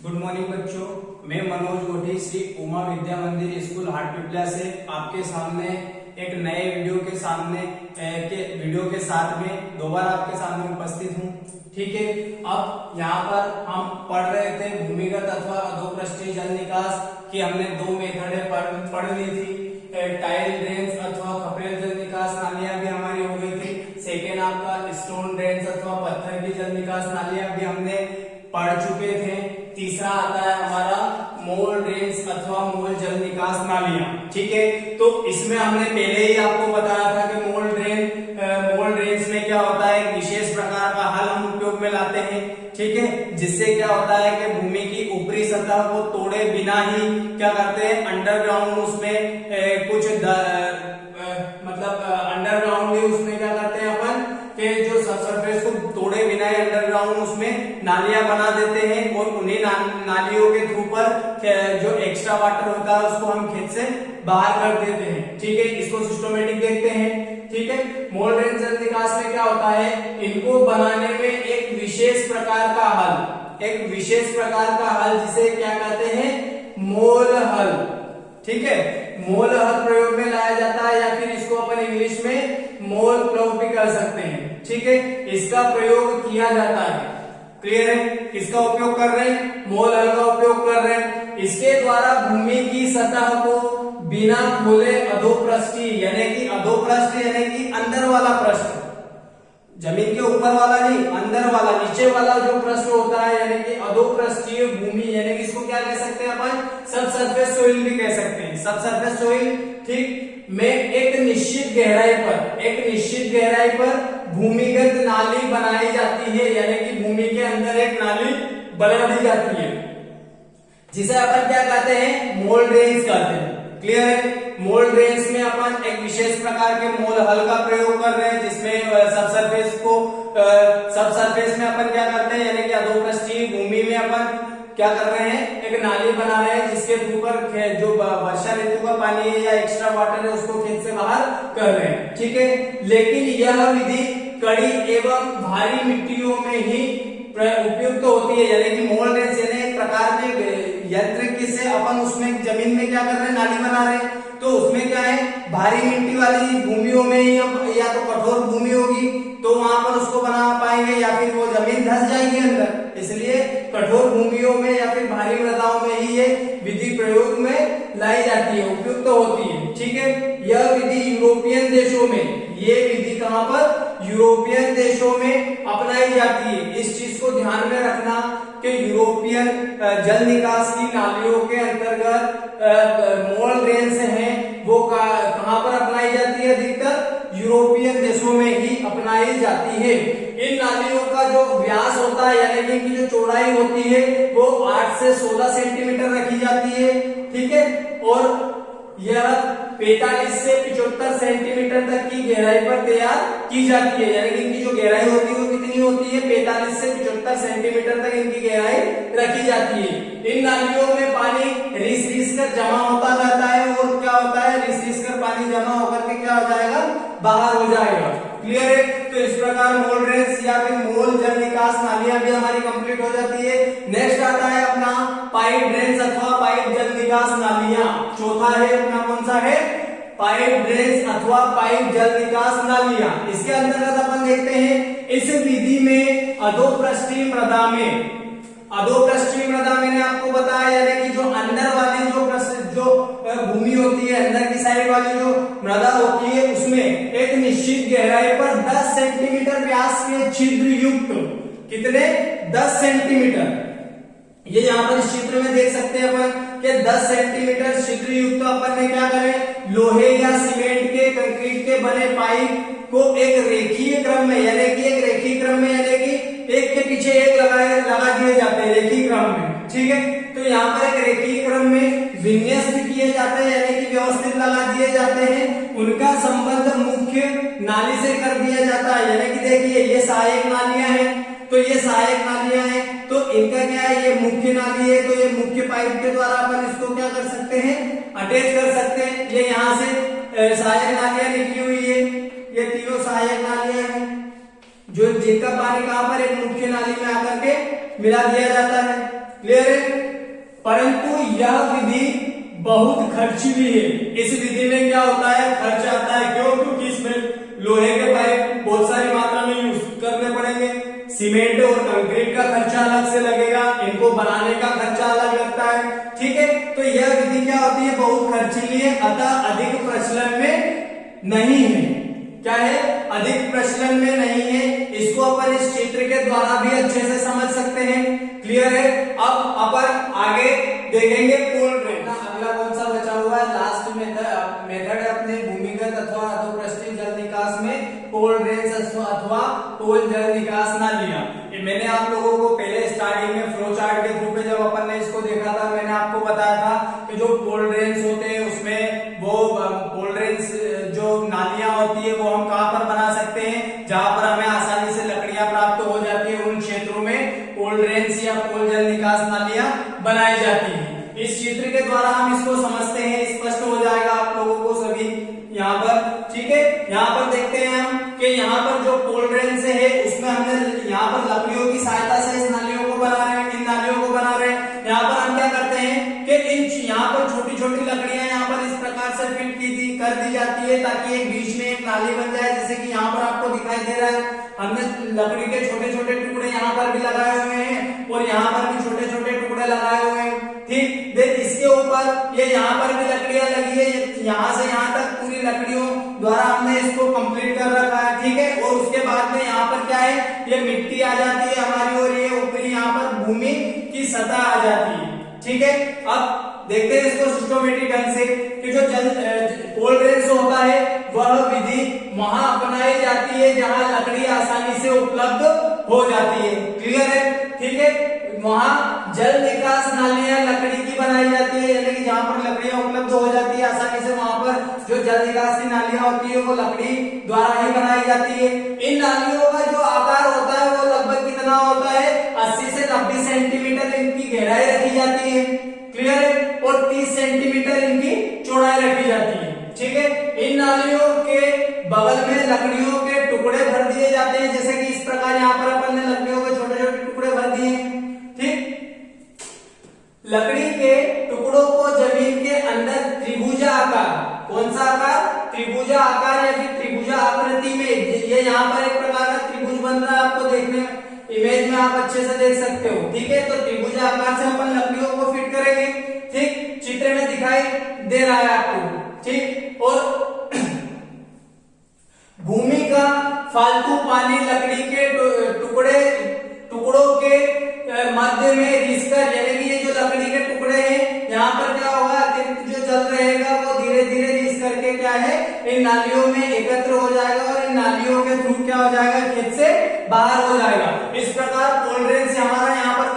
Good morning बच्चों, मैं मनोज गोठी श्री उमा विद्या मंदिर स्कूल हाटपिपल्या से आपके सामने एक नए वीडियो के साथ में दोबारा आपके सामने उपस्थित हूँ। ठीक है, अब यहाँ पर हम पढ़ रहे थे भूमिगत अथवा अधोपृष्ठीय जल निकास की। हमने दो मेथड पढ़ ली थी, टाइल ड्रेन्स अथवा खपरेल जल निकास नालियां भी हमारी हो गई थी। सेकेंड आपका स्टोन ड्रेन्स अथवा पत्थर की जल निकास नालियां भी हमने पढ़ चुके थे। तीसरा आता है हमारा मोल ड्रेन्स अथवा मोल जल निकास नालियां। ठीक है, तो इसमें हमने पहले ही आपको बताया था कि मोल ड्रेन्स में क्या होता है, एक विशेष प्रकार का हल हम उपयोग में लाते हैं। ठीक है, जिससे क्या होता है कि भूमि की ऊपरी सतह को तोड़े बिना ही क्या करते हैं, अंडरग्राउंड उसमें अंडरग्राउंड भी उसमें क्या करते हैं अपन के जो सरफेस को तोड़े बिना ही अंडरग्राउंड उसमें नालियां बना देते हैं और उन्हीं नालियों के थ्रू पर जो एक्स्ट्रा वाटर होता है उसको हम खेत से बाहर कर देते हैं। ठीक है, इसको सिस्टमेटिक देखते हैं। ठीक है, मोल ड्रेन जल निकास में क्या होता है, इनको बनाने में एक विशेष प्रकार का हल जिसे क्या कहते हैं, मोल हल। ठीक है, मोल हल प्रयोग में लाया जाता है या फिर इसको अपन इंग्लिश में मोल प्लग भी कर सकते हैं। ठीक है, इसका प्रयोग किया जाता है। क्लियर है, किसका उपयोग कर रहे हैं, मोल हल का उपयोग कर रहे हैं। इसके द्वारा भूमि की सतह को बिना खोले अधोपृष्ठीय यानी कि अंदर वाला पृष्ठ, जमीन के ऊपर वाला नहीं, अंदर वाला नीचे वाला जो पृष्ठ होता है यानी कि अधोपृष्ठीय भूमि, यानी कि इसको क्या कह सकते हैं अपन, सब सरफेस सोइल भी कह सकते हैं। सब सरफेस सोइल ठीक में एक निश्चित गहराई पर भूमिगत नाली बनाई जाती है, यानी कि भूमि के अंदर एक नाली बना दी जाती है, जिसे अपन क्या कहते हैं, मोल ड्रेन्स कहते हैं। क्लियर है, मोल ड्रेन्स में अपन एक विशेष प्रकार के मोल हल का प्रयोग कर रहे हैं, जिसमें सब सरफेस में अपन क्या करते हैं, यानी कि अधोपृष्ठीय भूमि में अपन क्या कर रहे हैं, एक नाली बना रहे हैं, जिसके ऊपर जो वर्षा ऋतु का पानी है या एक्स्ट्रा वाटर है उसको खेत से बाहर कर रहे हैं। ठीक है, लेकिन यह विधि कड़ी एवं भारी मिट्टियों में ही उपयुक्त होती है, यानी कि मोल ड्रेन्स यानी एक प्रकार के यंत्र से अपन उसमें जमीन में क्या कर रहे हैं, नाली बना रहे हैं। तो उसमें क्या है, भारी मिट्टी वाली भूमियों में या तो कठोर भूमि होगी तो वहां पर उसको बना पाएंगे या फिर वो जमीन धंस जाएगी अंदर। इसलिए कठोर भूमियों में या फिर भारी मृदाओं में ही ये विधि प्रयोग में लाई जाती है, उपयुक्त होती है। ठीक है, यह विधि यूरोपियन देशों में, ये विधि कहां पर, यूरोपियन देशों में अपनाई जाती है। इस चीज को ध्यान में रखना कि यूरोपियन जल निकास की नालियों के अंतर्गत मोल ड्रेन्स हैं वो कहां पर अपनाई जाती है, अधिकतर यूरोपियन देशों में ही अपनाई जाती है। इन नालियों का जो व्यास होता है यानी कि इनकी जो चौड़ाई होती है वो 8 से 16 सेंटीमीटर रखी जाती है। ठीक है, और यह 45 से 75 सेंटीमीटर तक की गहराई पर तैयार की जाती है, यानी कि इनकी जो गहराई होती है वो कितनी होती है, 45 से 75 सेंटीमीटर तक इनकी गहराई रखी जाती है। इन नालियों में पानी रिस कर जमा होता रहता है और क्या होता है, रिस कर पानी जमा होकर के क्या हो जाएगा, बाहर हो जाएगा। क्लियर है, तो इस प्रकार मोल ड्रेन्स या फिर मोल जल निकास नालियां भी हमारी कंप्लीट हो जाती है। नेक्स्ट आता है अपना पाइप ड्रेन्स अथवा पाइप जल निकास नालियां। चौथा है अपना कौन सा है, पाइप ड्रेन्स अथवा पाइप जल निकास नालियां। इसके अंतर्गत अपन देखते हैं, इस विधि में अधोपृष्ठीय मृदा मैंने आपको बताया, यानी कि जो अंदर वाली जो भूमि होती है, अंदर की साइड वाली जो मृदा होती है उसमें एक निश्चित गहराई पर 10 सेंटीमीटर व्यास के छिद्र युक्त, कितने, 10 सेंटीमीटर, ये यहाँ पर इस चित्र में देख सकते हैं अपन कि 10 सेंटीमीटर छिद्र युक्त अपन ने क्या करें, लोहे या सीमेंट के, कंक्रीट के बने पाइप को एक रेखीय क्रम में यानी कि एक के पीछे एक लगा दिए जाते हैं रेखीय क्रम में। ठीक है, तो यहाँ पर एक रेखीय क्रम में विन्यस्त किए जाते हैं यानी कि व्यवस्थित लगा दिए जाते हैं। उनका संबंध मुख्य नाली से कर दिया जाता है, यानी कि देखिए ये सहायक नालियां हैं, तो ये सहायक नालियां हैं, तो इनका क्या है, ये मुख्य नाली है, तो ये मुख्य पाइप के द्वारा अपन इसको क्या कर सकते हैं, अटैच कर सकते हैं। ये यहाँ से सहायक नालियां निकली हुई है, ये तीनों सहायक नालियां हैं, जो जिनका पानी कहां पर, एक मुख्य नाली में आकर के मिला दिया जाता है। क्लियर है? परंतु यह विधि बहुत खर्चीली है। इस विधि में क्या होता है, खर्च आता है। क्यों? क्योंकि इसमें लोहे के पाइप बहुत सारी मात्रा में यूज करने पड़ेंगे, सीमेंट और कंक्रीट का खर्चा अलग से लगेगा, इनको बनाने का खर्चा अलग लगता है, ठीक है। तो यह विधि क्या होती है, बहुत खर्चीली है, अतः अधिक प्रचलन में नहीं है। क्या है? अधिक प्रचलन में नहीं है। इसको अपन इस चित्र के द्वारा भी अच्छे से समझ सकते हैं। क्लियर है? अब अपन आगे देखेंगे कोल्ड ड्रेन। अगला कौन सा बचा हुआ है? लास्ट मेथड अपने भूमिगत अथवा अधोपृष्ठीय जल निकास में कोल्ड ड्रेन अथवा टोल जल निकास नालियां। मैंने आप लोगों को पहले स्टार्टिंग में फ्लो चार्ट के थ्रू पे जब अपन ने इसको देखा था, मैंने आपको बताया था कि जो कोल्ड ड्रेन्स होते हैं उसमें वो कोल्ड ड्रेन्स जो नालियां होती है वो हम कहां पर बना सकते हैं, जहां पर हमें आसानी से लकड़ियां प्राप्त हो जाती है, उन क्षेत्रों में कोल्ड ड्रेन्स या कोल्ड जल निकास नालियां बनाई जाती है। इस चित्र के द्वारा हम इसको समझते हैं, स्पष्ट हो जाएगा आप लोगों को सभी यहाँ पर, ठीक है। यहाँ पर देखते हैं हम कि यहाँ पर जो कोल्ड ड्रेन से है उसमें हमने यहाँ पर लकड़ियों की सहायता से इस नालियों को बना रहे हैं, इन नालियों को बना रहे हैं। यहाँ पर हम क्या करते हैं कि यहाँ पर छोटी छोटी लकड़ियां यहाँ पर इस प्रकार से फिट कर दी जाती है ताकि एक बीच में एक नाली बन जाए, जैसे कि यहाँ पर आपको दिखाई दे रहा है। हमने लकड़ी के छोटे छोटे टुकड़े यहाँ पर भी लगाए हुए हैं और यहाँ पर भी छोटे छोटे टुकड़े लगाए हुए हैं, ठीक। देन इसके ऊपर ये यहाँ पर भी लकड़ियां लगी है, यहाँ से यहाँ तक पूरी लकड़ियों द्वारा हमने इसको कंप्लीट कर रखा है, ठीक है। और उसके बाद में यहाँ पर क्या है, ये मिट्टी आ जाती है हमारी और ये ऊपरी यहाँ पर भूमि की सतह आ जाती है, ठीक है। अब देखते हैं इसको सिस्टमेटिक ढंग से कि जो कोल्ड ड्रेन होता है वह विधि वहां अपनाई जाती है जहां लकड़ी आसानी से उपलब्ध हो जाती है। क्लियर है? ठीक है। वहां जल निकास नालियां लकड़ी की बनाई जाती है, यानी कि जहां पर लकड़ियां उपलब्ध हो जाती है आसानी से, वहां पर जो जल निकास की नालियां होती है वो लकड़ी द्वारा ही बनाई जाती है। इन नालियों का जो आकार होता है वो लगभग कितना होता है, 80 से 90 सेंटीमीटर इनकी गहराई रखी जाती है। क्लियर है? और 30 सेंटीमीटर इनकी चौड़ाई रखी जाती है, ठीक है। इन नालियों के बगल में लकड़ियों के टुकड़े भर दिए जाते हैं, जैसे कि इस प्रकार यहाँ पर अपन ने लकड़ियों के छोटे छोटे टुकड़े भर दिए, ठीक। लकड़ी के टुकड़ों को जमीन के अंदर त्रिभुजा आकार, कौन सा आकार, त्रिभुजा आकार या फिर त्रिभुजा आकृति में, ये यहाँ पर एक प्रकार का त्रिभुज बन रहा है, आपको देखने इमेज में आप अच्छे से देख सकते हो, ठीक है। तो त्रिभुजा आकार से अपन लकड़ियों को फिट करेंगे, ठीक, चित्र में दिखाई दे रहा है आपको, ठीक। और भूमि का फालतू पानी लकड़ी के टुकड़ों के मध्य में रिसकर, यानी कि ये जो लकड़ी के टुकड़े हैं यहाँ पर क्या होगा, जो जल रहेगा वो धीरे धीरे रिस करके क्या है इन नालियों में एकत्र हो जाएगा और इन नालियों के थ्रू क्या हो जाएगा, खेत से बाहर हो जाएगा। इस प्रकार कोल्ड ड्रेन से हमारा यहाँ पर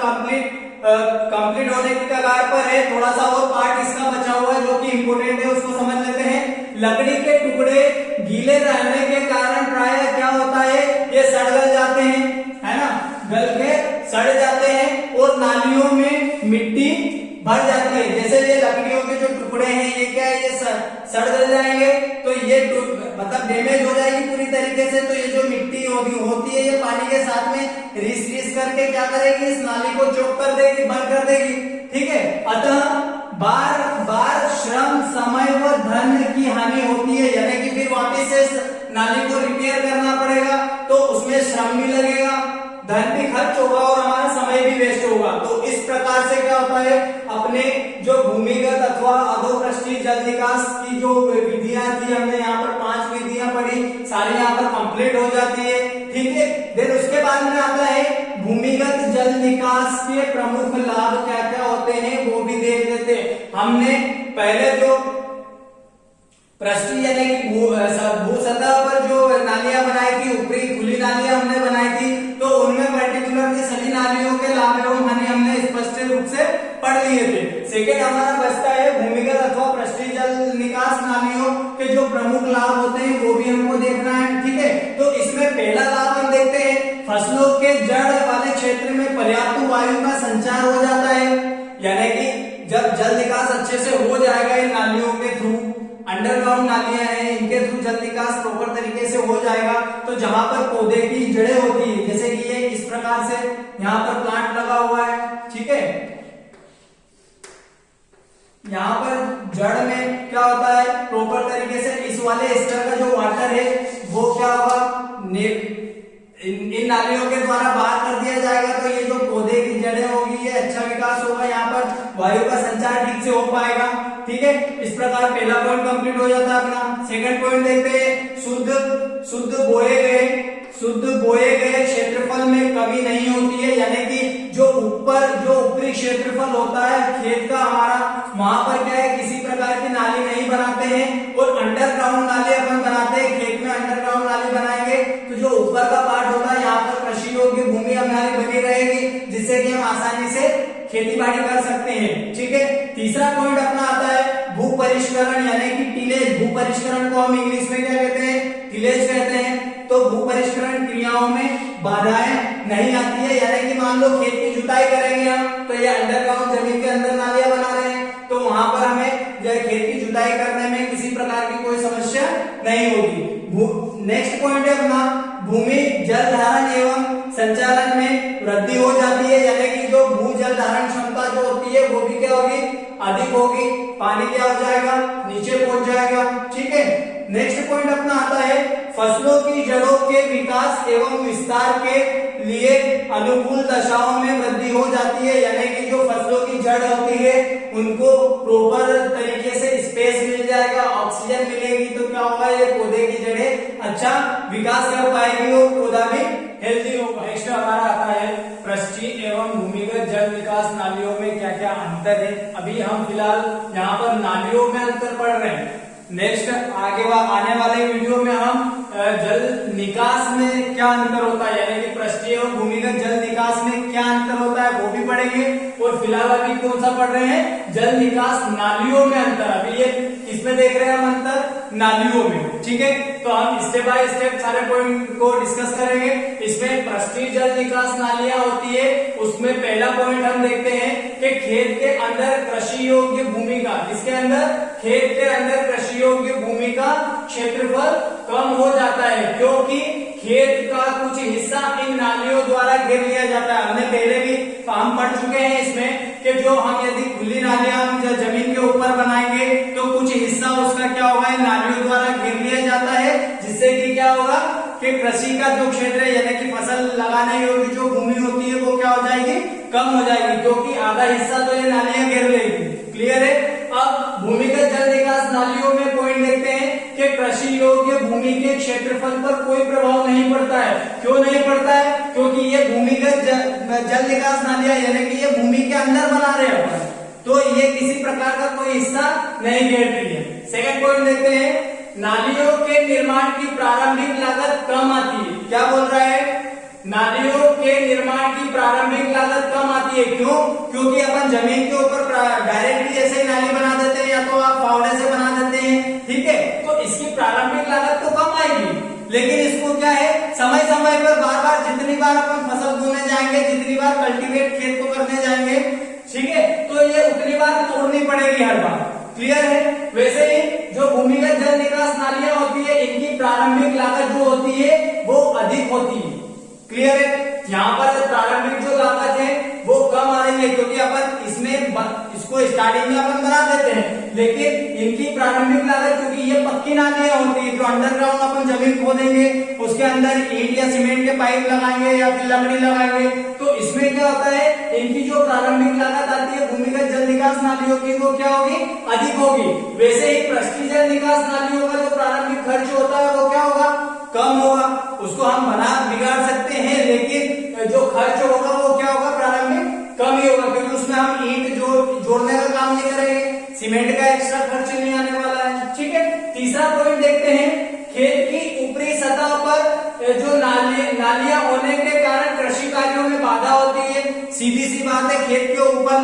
कंप्लीट होने की कगार पर है। थोड़ा सा और पार्ट इसका बचा हुआ है जो कि इंपोर्टेंट है, उसको समझ लेते हैं। लकड़ी के टुकड़े गीले रहने के कारण प्राय क्या होता है, ये सड़ गल जाते हैं, है ना, गल के सड़ जाते हैं और नालियों में मिट्टी भर जाती है। जैसे ये लकड़ियों के जो टुकड़े हैं ये क्या है, ये सड़ गल जाएंगे तो ये मतलब डैमेज हो जाएगी पूरी तरीके से। तो ये जो मिट्टी होती है ये पानी के साथ में रिस करके क्या करेगी, इस नाली को चौक कर देगी, बंद कर देगी, ठीक है। अतः बार बार श्रम, समय व धन की हानि होती है, यानी कि फिर वापस से नाली को रिपेयर करना पड़ेगा, तो उसमें श्रम भी लगेगा, धन भी खर्च होगा और हमारा समय भी वेस्ट होगा। तो इस प्रकार से क्या होता है, अपने जो भूमिगत अथवा अधोपृष्ठीय जल निकास की जो विधियां थी, हमने यहाँ पर 5 विधियां पढ़ी, सारी यहाँ पर कंप्लीट हो जाती है, ठीक है। देन उसके बाद में आता है भूमिगत जल निकास के प्रमुख लाभ क्या क्या होते हैं वो भी देख लेते हैं। हमने पहले जो पृष्ठीय यानी कि भू सतह पर जो नालियां बनाई थी, ऊपरी खुली नालियां हमने बनाई थी, तो उनमें पर्टिकुलरली सभी नालियों के लाभ एवं हानि हमने स्पष्ट रूप से पढ़ लिए थे। सेकेंड हमारा बचता है भूमिगत अथवा पृष्ठीय जल निकास नालियों के जो प्रमुख लाभ होते हैं वो भी हमको देखना है, ठीक है। तो इसमें पहला लाभ हम देखते हैं, फसलों के जड़ वाले क्षेत्र में पर्याप्त वायु का संचार हो जाता है, यानी कि जब जल निकास अच्छे से हो जाएगा इन नालियों के थ्रू, अंडरग्राउंड नालियां हैं इनके थ्रू जल निकास प्रॉपर तरीके से हो जाएगा, तो जहां पर पौधे की जड़ें होती है, जैसे कि ये इस प्रकार से यहाँ पर प्लांट लगा हुआ है, ठीक है, यहाँ पर जड़ में क्या होता है, प्रॉपर तरीके से इस वाले स्तर का जो वाटर है वो क्या होगा, इन नालियों के द्वारा बाहर कर दिया जाएगा। तो ये जो पौधे की जड़ें होगी ये अच्छा विकास होगा, यहाँ पर वायु का संचार ठीक से हो पाएगा। ठीक है, इस प्रकार पहला पॉइंट कंप्लीट हो जाता है अपना। सेकंड पॉइंट देखते हैं, शुद्ध बोए गए क्षेत्रफल में कमी नहीं होती है, यानी कि जो ऊपरी क्षेत्रफल होता है खेत का हमारा, वहां पर क्या है, किसी प्रकार की नाली नहीं बनाते हैं। और अंडरग्राउंड नाली अपन बनाते हैं, खेत में अंडरग्राउंड नाली बनाएंगे तो जो ऊपर का पार्ट होता है यहाँ पर कृषि योग्य भूमि हमारी बनी रहेगी, जिससे कि हम आसानी से खेती बाड़ी कर सकते हैं। ठीक है, तीसरा पॉइंट अपना आता है भू परिष्करण, यानी कि टिलेज। भू परिष्करण को हम इंग्लिश में क्या कहते हैं, टिलेज कहते हैं। तो भू परिष्करण क्रियाओं में बाधाएं नहीं आती है, यानी कि मान लो खेत की जुताई करेंगे हम, तो ये अंडरग्राउंड जमीन के अंदर नालियां बना रहे हैं, तो वहां पर हमें जो खेत की जुताई करने में किसी प्रकार की कोई समस्या नहीं होगी। नेक्स्ट पॉइंट है अपना, भूमि जल धारण एवं संचालन में वृद्धि हो जाती है, यानी कि जो भू जल धारण क्षमता जो होती है वो भी क्या होगी, अधिक होगी। पानी क्या हो जाएगा, नीचे पहुंच जाएगा। ठीक है, नेक्स्ट पॉइंट अपना आता है फसलों की जड़ों के विकास एवं विस्तार के लिए अनुकूल दशाओं में वृद्धि हो जाती है, यानी कि जो फसलों की जड़ होती है उनको प्रॉपर तरीके से स्पेस मिल जाएगा, ऑक्सीजन मिलेगी, तो क्या होगा, ये पौधे की जड़ें अच्छा विकास कर पाएगी और पौधा भी हेल्दी होगा। नेक्स्ट हमारा आता है पृष्ठीय एवं भूमिगत जल विकास नालियों में क्या क्या अंतर है। अभी हम फिलहाल यहाँ पर नालियों में अंतर पढ़ रहे हैं। नेक्स्ट आने वाले वीडियो में हम जल निकास में क्या अंतर होता है, यानी कि पृष्ठीय और भूमिगत जल निकास में क्या अंतर होता है वो भी पढ़ेंगे। और फिलहाल अभी कौन सा पढ़ रहे हैं, जल निकास नालियों में अंतर। अभी ये इसमें देख रहे हैं हम अंतर नालियों में। ठीक है, तो हम स्टेप बाय स्टेप सारे पॉइंट को डिस्कस करेंगे। इसमें पृष्ठीय जल निकास नालियां होती है, उसमें पहला पॉइंट हम देखते हैं कि खेत के अंदर कृषि योग्य भूमि का, इसके अंदर खेत के अंदर कृषि योग्य भूमि का क्षेत्रफल कम हो जाता है, क्योंकि खेत का कुछ हिस्सा इन नालियों द्वारा घेर लिया जाता है। हमने पहले भी हम पढ़ चुके हैं इसमें कि जो हम यदि खुली नालियां हम जमीन के ऊपर बनाएंगे तो कुछ हिस्सा उसका क्या होगा, इन नालियों द्वारा घेर लिया जाता है, जिससे कि क्या होगा कि कृषि का जो क्षेत्र है, यानी कि फसल लगाने योग्य जो भूमि होती है वो क्या हो जाएगी, कम हो जाएगी, क्योंकि आधा हिस्सा तो ये नालियां घेर लेगी। क्लियर है। अब भूमिगत जल निकास नालियों में पॉइंट देखते हैं कि कृषि योग्य भूमि के क्षेत्रफल पर कोई प्रभाव नहीं पड़ता है। क्यों नहीं पड़ता है, क्योंकि ये भूमिगत जल निकास नालियां, यानी कि ये भूमि के अंदर बना रहे हैं, तो ये किसी प्रकार का कोई हिस्सा नहीं घेरती है। सेकंड पॉइंट देखते हैं, नालियों के निर्माण की प्रारंभिक लागत कम आती है। क्या बोल रहा है, नालियों के निर्माण की प्रारंभिक लागत कम आती है। क्यों, क्योंकि अपन जमीन के ऊपर डायरेक्टली ऐसे ही नाली बना देते हैं, या तो आप फावड़े से बना देते हैं। ठीक है, तो इसकी प्रारंभिक लागत तो कम आएगी, लेकिन इसको क्या है, समय समय पर बार बार जितनी बार अपन फसल बोने जाएंगे, जितनी बार कल्टीवेट खेत को करने जाएंगे, ठीक है, तो ये उतनी बार तोड़नी पड़ेगी हर बार। क्लियर है। वैसे ही जो भूमिगत जल निकास नालियां होती है, इनकी प्रारंभिक लागत जो होती है वो अधिक होती है। क्लियर है। यहाँ पर प्रारंभिक जो लागत है वो कम आ रही है, क्योंकि अपन इसको स्टार्टिंग में अपन बना देते हैं, लेकिन इनकी प्रारंभिक लागत, क्योंकि ये पक्की नालियां होती है, जो अंडरग्राउंड अपन जमीन खोदेंगे, उसके अंदर ईंट या सीमेंट के पाइप लगाएंगे या फिर लकड़ी लगाएंगे, तो इसमें क्या होता है, इनकी जो प्रारंभिक लागत आती है भूमिगत जल निकास नालियों की, वो क्या होगी, अधिक होगी। वैसे ही पृष्ठीय जल निकास नालियों का जो प्रारंभिक खर्च होता है वो क्या होगा, कम होगा। उसको हम बिगाड़ सकते हैं, लेकिन जो खर्च होगा वो क्या होगा, प्रारंभिक कम ही होगा, क्योंकि उसमें हम ईंट जोड़ने का काम नहीं करेंगे, सीमेंट का एक्स्ट्रा खर्च नहीं आने वाला है। ठीक है। तीसरा पॉइंट देखते हैं, खेत की ऊपरी सतह पर जो नालियां होने के कारण कृषि कार्यों में बाधा होती है। सीधी सी बात है, खेत के ऊपर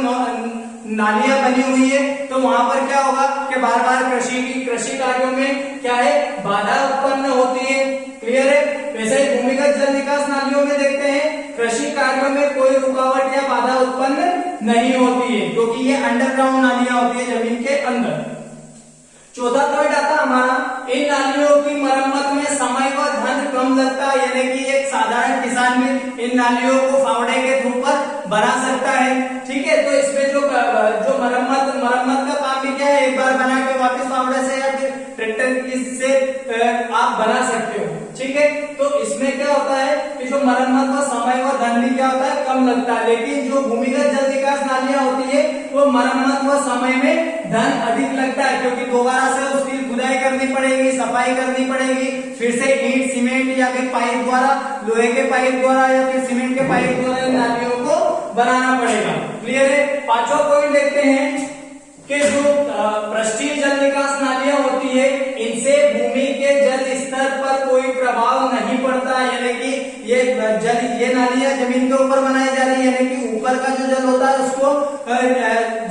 नालियां बनी हुई है, तो वहां पर क्या होगा कि बार बार कृषि कार्यों में क्या है, बाधा उत्पन्न होती है। क्लियर है। वैसे ही भूमिगत जल निकास नालियों में देखते हैं, कृषि कार्यों में कोई रुकावट या बाधा उत्पन्न नहीं होती है, क्योंकि ये अंडरग्राउंड नालियां होती है जमीन के अंदर। चौथा पॉइंट आता हमारा, इन नालियों की मरम्मत में समय व धन कम लगता है, यानी कि एक साधारण किसान भी इन नालियों को फावड़े के थ्रू पर बना सकता है। ठीक है। तो इसमें जो मरम्मत का काम फावड़े से या फिर ट्रैक्टर से आप बना सकते हो। ठीक है, तो इसमें क्या होता है कि जो मरम्मत का समय और धन भी क्या होता है, कम लगता है। लेकिन जो भूमिगत जल निकास नालियां होती है वो मरम्मत व समय में धन अधिक लगता है, क्योंकि दोबारा से उसकी खुदाई करनी पड़ेगी, सफाई करनी पड़ेगी, फिर से ईंट सीमेंट या फिर पाइप द्वारा, लोहे के पाइप द्वारा या फिर सीमेंट के पाइप द्वारा इन नालियों को बनाना पड़ेगा। क्लियर है। पांचवा पॉइंट देखते हैं कि जो पृष्ठीय जल निकास नालियां होती है इनसे भूमि के जल स्तर पर कोई प्रभाव नहीं पड़ता, यानी कि ये नालियां जमीन के ऊपर बनाई जा रही है, यानी कि ऊपर का जो जल होता है उसको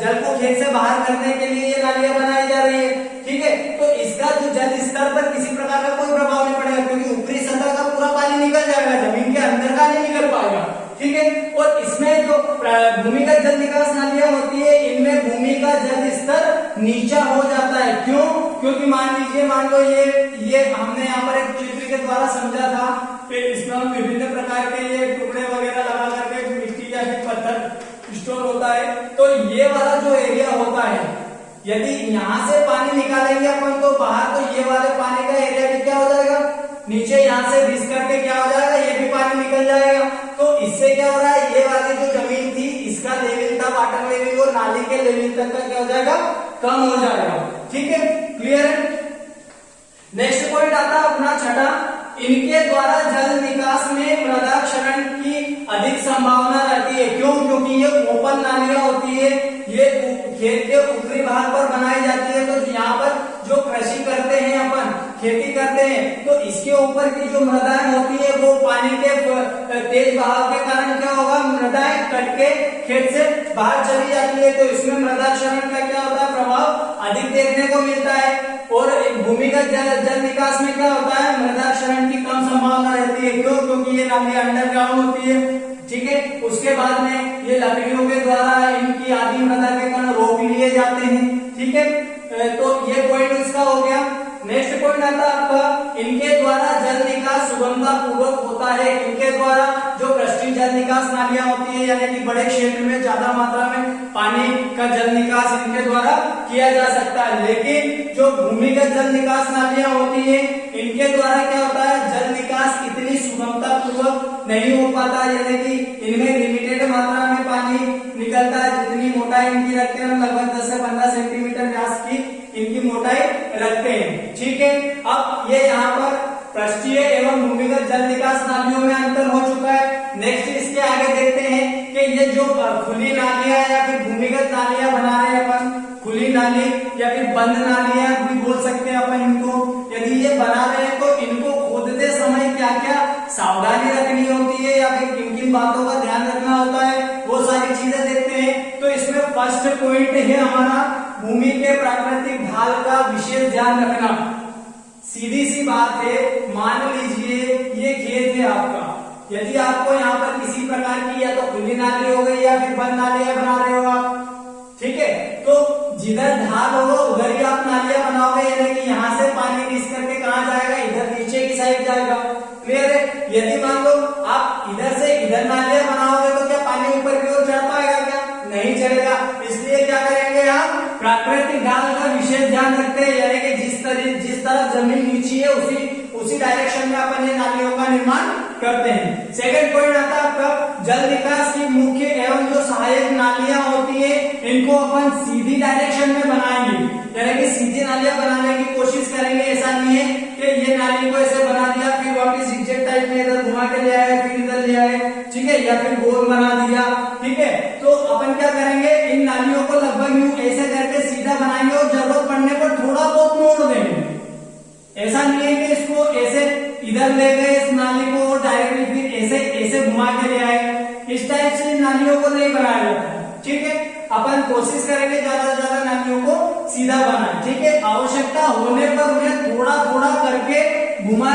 जल को खेत से बाहर करने के लिए ये नालियां बनाई जा रही है। ठीक है, तो इसका जो जल स्तर पर किसी प्रकार का कोई प्रभाव नहीं पड़ेगा, क्योंकि ऊपरी सतह का पूरा पानी निकल जाएगा, जमीन के अंदर का नहीं निकल पाएगा। ठीक है, और इसमें जो भूमिगत जल निकास नालियां होती है इनमें भूमि का जल स्तर नीचा हो जाता है। क्यों? क्योंकि मान लो ये हमने यहाँ पर एक चित्र के द्वारा समझा था कि इसमें हम विभिन्न प्रकार के ये टुकड़े वगैरह लगा करके मिट्टी या फिर पत्थर स्टोर होता है। तो ये वाला जो एरिया होता है, यदि यहाँ से पानी निकालेंगे अपन तो बाहर, तो ये वाले पानी का एरिया भी क्या हो जाएगा, नीचे यहाँ से रिस करके क्या हो जाएगा, ये भी पानी निकल जाएगा। तो इससे क्या हो रहा है, ये वाली जो जमीन थी इसका लेवल था, वाटर लेवल, वो नाली के लेवल तक का क्या हो जाएगा, कम हो जाएगा। ठीक है, क्लियर है। नेक्स्ट पॉइंट आता है अपना छठा, इनके द्वारा जल निकास में मृदा क्षरण की अधिक संभावना रहती है। क्यों? क्योंकि ये ओपन नालियां होती है, ये खेत के ऊपरी भाग पर बनाई जाती है। तो यहाँ पर जो कृषि करते हैं अपन, खेती करते हैं, तो इसके ऊपर की जो मृदाएं होती है वो पानी के तेज बहाव के कारण क्या होगा, मृदाएं कट के खेत से बाहर चली जाती है। तो इसमें मृदा क्षरण का क्या होता है, प्रभाव अधिक देखने को मिलता है। और भूमिगत जल निकास में क्या होता है, मृदा क्षरण की कम संभावना रहती है। क्यों? क्योंकि ये नालियां अंडरग्राउंड होती है। ठीक है, उसके बाद में ये लकड़ियों के द्वारा इनकी आदि मृदा के कण रोक लिए जाते हैं। ठीक है, तो ये पॉइंट इसका हो गया। नेक्स्ट पॉइंट आता है आपका, इनके द्वारा जल निकास सुगमता पूर्वक होता है। इनके द्वारा जो पृष्ठीय जल निकास नालियां होती है, यानी कि बड़े क्षेत्र में ज्यादा मात्रा में पानी का जल निकास इनके द्वारा किया जा सकता है। लेकिन जो भूमिगत जल निकास नालियां होती है इनके द्वारा क्या होता है, जल निकास इतनी सुगमता पूर्वक नहीं हो पाता, यानी कि इनमें लिमिटेड मात्रा में पानी निकलता है। जितनी मोटाई इनकी रखते हैं, लगभग 10 से 15 सेंटीमीटर व्यास की इनकी मोटाई रखते हैं। ठीक है, अब ये यहाँ पर पृष्ठीय एवं भूमिगत जल निकास नालियों में अंतर हो चुका है। नेक्स्ट इसके आगे देखते हैं कि ये जो खुली नालियां या फिर भूमिगत नालियां बना रहे हैं अपन, खुली नाली या फिर बंद नालियां भी बोल सकते हैं अपन इनको, यदि ये बना रहे हैं तो इनको खोदते समय क्या क्या सावधानी रखनी होती है या फिर किन किन बातों का ध्यान रखना होता है, वो सारी चीजें देखते हैं। तो इसमें फर्स्ट पॉइंट है हमारा, भूमि के प्राकृतिक ढाल का विशेष ध्यान रखना। सीधी सी बात है, मान लीजिए ये खेत है आपका, यदि आपको यहाँ पर किसी प्रकार की या तो खुली नाली हो गई या फिर बंद नालियां बना रहे हो आप, ठीक है, तो जिधर ढाल होगा उधर ही आप नालियां बनाओगे, यानी कि यहाँ से पानी रिस करके कहाँ जाएगा, इधर नीचे की साइड जाएगा। क्लियर है। यदि मान लो आप इधर से इधर नालियां बनाओगे तो क्या पानी ऊपर की ओर चढ़ पाएगा, क्या नहीं चढ़ेगा। इसलिए क्या करेंगे हम, प्राकृतिक ढाल का विशेष ध्यान रखते हैं, यानी कि जिस तरफ जमीन नीची है उसी डायरेक्शन में अपन ये नालियों का निर्माण करते हैं। सेकंड पॉइंट आता है आपका, जल निकास की मुख्य एवं जो सहायक नालियां होती है इनको अपन सीधी डायरेक्शन में बनाएंगे, यानी कि सीधी नालियां बनाने की कोशिश करेंगे। ऐसा नहीं है कि ये नाली को ऐसे बना दिया फिर वापिस जिगजैग टाइप में इधर घुमा के ले आए फिर इधर ले आए, ठीक है, या फिर गोल बना दिया, ठीक है। तो अपन क्या करेंगे, इन नालियों को लगभग यूं ऐसे करके सीधा बनाएंगे और जरूरत पड़ने पर थोड़ा बहुत मोड़ देंगे। ऐसा नहीं है कि इसको ऐसे इधर ले गए इस नाली को और डायरेक्टली फिर ऐसे घुमा के ले आए, इस टाइप से नालियों को नहीं बनाया जाता है, ठीक है। अपन कोशिश करेंगे ज्यादा से ज्यादा नालियों को सीधा बनाए, ठीक है। आवश्यकता होने पर उन्हें थोड़ा थोड़ा करके घुमा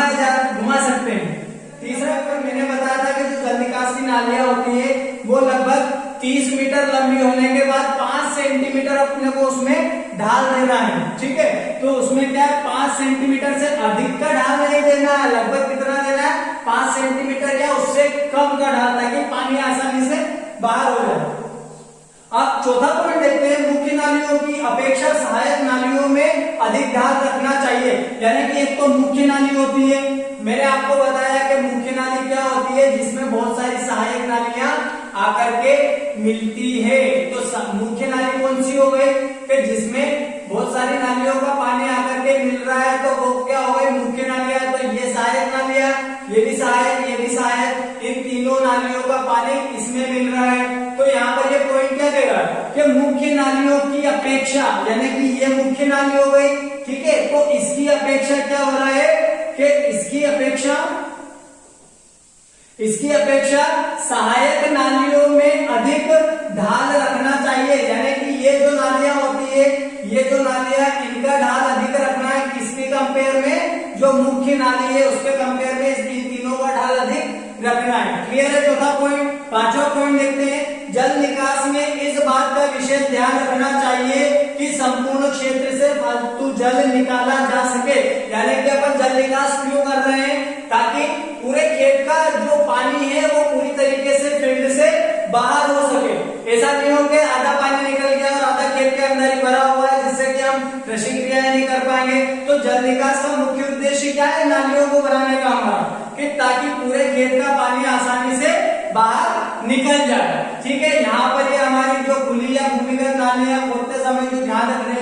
सकते हैं। तीसरा मैंने बताया था कि जो जल निकास की नालियां होती है वो लगभग 30 मीटर लंबी होने के बाद 5 सेंटीमीटर अपने को उसमें ढाल देना है, ठीक है। तो उसमें क्या है, 5 सेंटीमीटर से अधिक का ढाल नहीं देना है, लगभग कितना देना है, 5 सेंटीमीटर या उससे कम का ढाल, ताकि पानी आसानी से बाहर हो जाए। अब चौथा पॉइंट देखते हैं, मुख्य नालियों की अपेक्षा सहायक नालियों में अधिक ध्यान रखना चाहिए। यानी कि एक तो मुख्य नाली होती है, मैंने आपको बताया कि मुख्य नाली क्या होती है, जिसमें बहुत सारी सहायक नालियां आकर के मिलती है। तो मुख्य नाली कौन सी हो गई कि जिसमें बहुत सारी नालियों का पानी आकर के मिल रहा है, तो वो क्या हो गई, मुख्य नालियां। तो ये सहायक नालियां, ये भी सहायक, ये भी सहायक, इन तीनों नालियों का पानी इसमें मिल रहा है। तो यहाँ पर ये पॉइंट क्या देगा कि मुख्य नालियों की अपेक्षा, यानी कि ये मुख्य नाली हो गई, ठीक है। तो इसकी अपेक्षा क्या हो रहा है कि इसकी अपेक्षा सहायक नालियों में अधिक ढाल रखना चाहिए। यानी कि ये जो नालियां होती है, ये जो नालियां, इनका ढाल अधिक रखना है किसके कंपेयर में, जो मुख्य नाली है उसके कंपेयर में इन तीनों का ढाल अधिक रखना है। क्लियर है चौथा पॉइंट। पांचवा पॉइंट देखते हैं, जल निकास में इस बात का विशेष ध्यान रखना चाहिए कि संपूर्ण क्षेत्र से फालतू जल निकाला जा सके। यानी कि अपन जल निकास क्यों कर रहे हैं, ताकि पूरे खेत का जो पानी है वो पूरी तरीके से फील्ड से बाहर हो सके। ऐसा नहीं हो कि आधा पानी निकल गया और आधा खेत के अंदर ही भरा हुआ है, जिससे कि हम कृषि क्रियाएं नहीं कर पाएंगे। तो जल निकास का मुख्य उद्देश्य क्या है, नालियों को बनाने का हमारा, कि ताकि पूरे खेत का पानी आसानी से बाहर निकल जाए। ठीक है, यहाँ पर ये हमारी जो खुली या भूमिगत नालियां खोदते समय जो ध्यान रखने